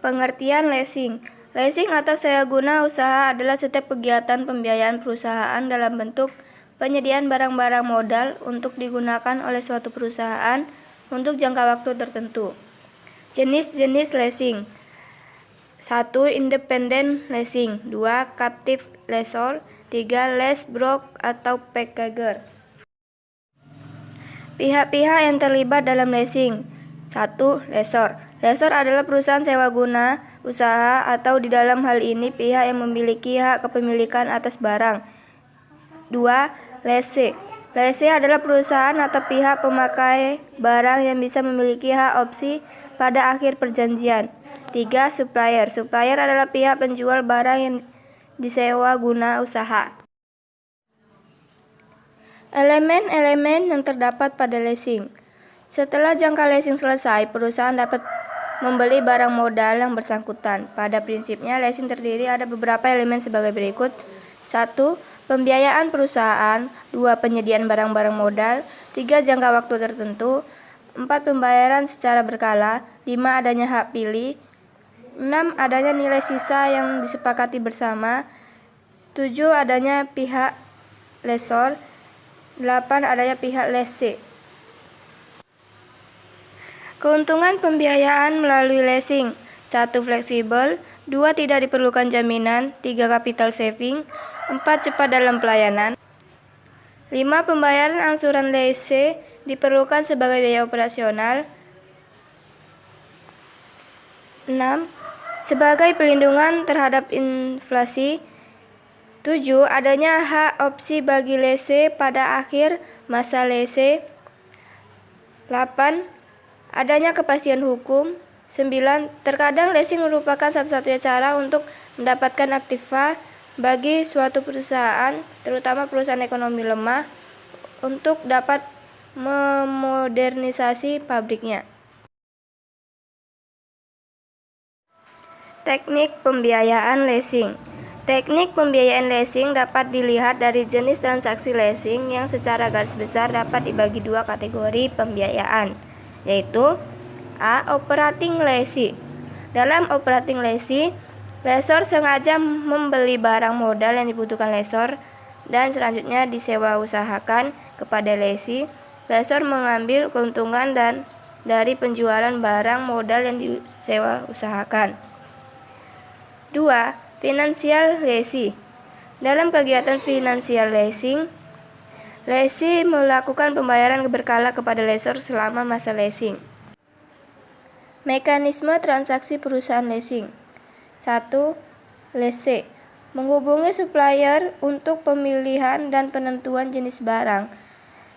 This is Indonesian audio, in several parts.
Pengertian leasing. Leasing atau sewa guna usaha adalah setiap kegiatan pembiayaan perusahaan dalam bentuk penyediaan barang-barang modal untuk digunakan oleh suatu perusahaan untuk jangka waktu tertentu. Jenis-jenis leasing. 1. Independent leasing. 2. Captive lessor. 3. Lease broker atau packager. Pihak-pihak yang terlibat dalam leasing. 1. Lessor. Lessor adalah perusahaan sewa guna usaha atau di dalam hal ini pihak yang memiliki hak kepemilikan atas barang. 2. Lessee. Lessee adalah perusahaan atau pihak pemakai barang yang bisa memiliki hak opsi pada akhir perjanjian. 3. Supplier. Supplier adalah pihak penjual barang yang disewa guna usaha. Elemen-elemen yang terdapat pada leasing. Setelah jangka leasing selesai, perusahaan dapat membeli barang modal yang bersangkutan. Pada prinsipnya, leasing terdiri ada beberapa elemen sebagai berikut. 1. Pembiayaan perusahaan. 2. Penyediaan barang-barang modal. 3. Jangka waktu tertentu. 4. Pembayaran secara berkala. 5. Adanya hak pilih. 6. Adanya nilai sisa yang disepakati bersama. 7. Adanya pihak lessor. 8. Adanya pihak lessee. Keuntungan pembiayaan melalui leasing. 1. Fleksibel. 2. Tidak diperlukan jaminan. 3. Capital saving. 4. Cepat dalam pelayanan. 5. Pembayaran angsuran lease diperlukan sebagai biaya operasional. 6. Sebagai pelindungan terhadap inflasi. 7. Adanya hak opsi bagi lease pada akhir masa lease. 8. Adanya kepastian hukum. 9. Terkadang leasing merupakan satu-satunya cara untuk mendapatkan aktiva bagi suatu perusahaan, terutama perusahaan ekonomi lemah, untuk dapat memodernisasi pabriknya. Teknik pembiayaan leasing. Teknik pembiayaan leasing dapat dilihat dari jenis transaksi leasing yang secara garis besar dapat dibagi dua kategori pembiayaan, yaitu A. Operating lease. Dalam operating lease, lessor sengaja membeli barang modal yang dibutuhkan lessor dan selanjutnya disewa usahakan kepada lessee. Lessor mengambil keuntungan dari penjualan barang modal yang disewa usahakan. 2. Financial lease. Dalam kegiatan financial leasing, lessee melakukan pembayaran berkala kepada lessor selama masa leasing. Mekanisme transaksi perusahaan leasing. 1. Lease. Menghubungi supplier untuk pemilihan dan penentuan jenis barang,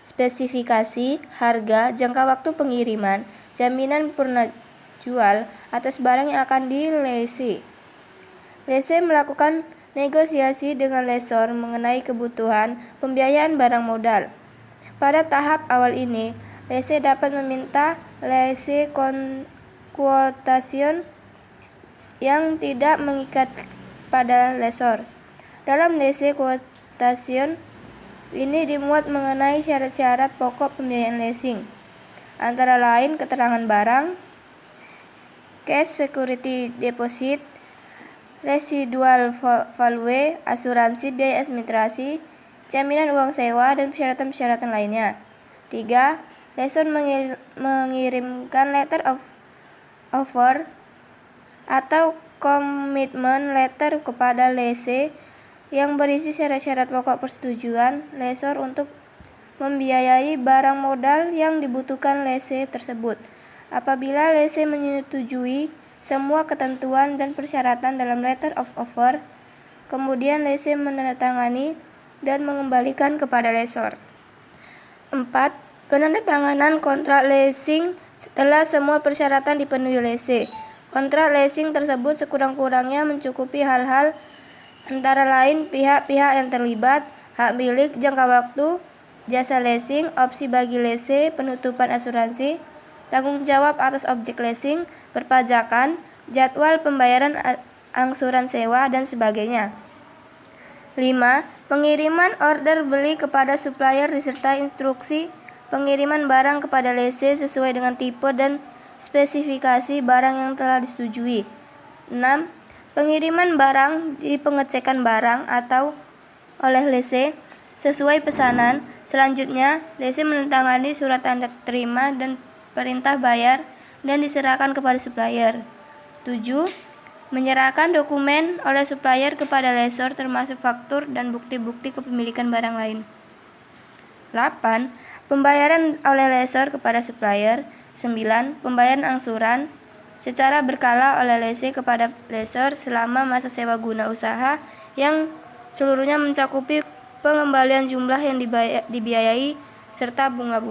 spesifikasi, harga, jangka waktu pengiriman, jaminan purna jual atas barang yang akan di-lease. Lease melakukan negosiasi dengan lessor mengenai kebutuhan pembiayaan barang modal. Pada tahap awal ini, lessee dapat meminta lease quotation yang tidak mengikat pada lessor. Dalam lease quotation ini dimuat mengenai syarat-syarat pokok pembiayaan leasing, antara lain keterangan barang, cash security deposit, residual value, asuransi biaya administrasi, jaminan uang sewa, dan persyaratan-persyaratan lainnya. 3. Lessor mengirimkan letter of offer atau commitment letter kepada lessee yang berisi syarat-syarat pokok persetujuan lessor untuk membiayai barang modal yang dibutuhkan lessee tersebut. Apabila lessee menyetujui semua ketentuan dan persyaratan dalam letter of offer, kemudian lessee menandatangani dan mengembalikan kepada lessor. 4. Penandatanganan kontrak leasing setelah semua persyaratan dipenuhi lessee. Kontrak leasing tersebut sekurang-kurangnya mencukupi hal-hal antara lain pihak-pihak yang terlibat, hak milik, jangka waktu, jasa leasing, opsi bagi lessee, penutupan asuransi, tanggung jawab atas objek leasing, perpajakan, jadwal pembayaran angsuran sewa, dan sebagainya. 5. Pengiriman order beli kepada supplier disertai instruksi pengiriman barang kepada lessee sesuai dengan tipe dan spesifikasi barang yang telah disetujui. 6. Pengiriman barang di pengecekan barang atau oleh lese sesuai pesanan. Selanjutnya, lese menandatangani surat tanda terima dan perintah bayar dan diserahkan kepada supplier. 7. Menyerahkan dokumen oleh supplier kepada lessor termasuk faktur dan bukti-bukti kepemilikan barang lain. 8. Pembayaran oleh lessor kepada supplier. 9. Pembayaran angsuran secara berkala oleh lese kepada lessor selama masa sewa guna usaha yang seluruhnya mencakupi pengembalian jumlah yang dibiayai serta bunga-bunga.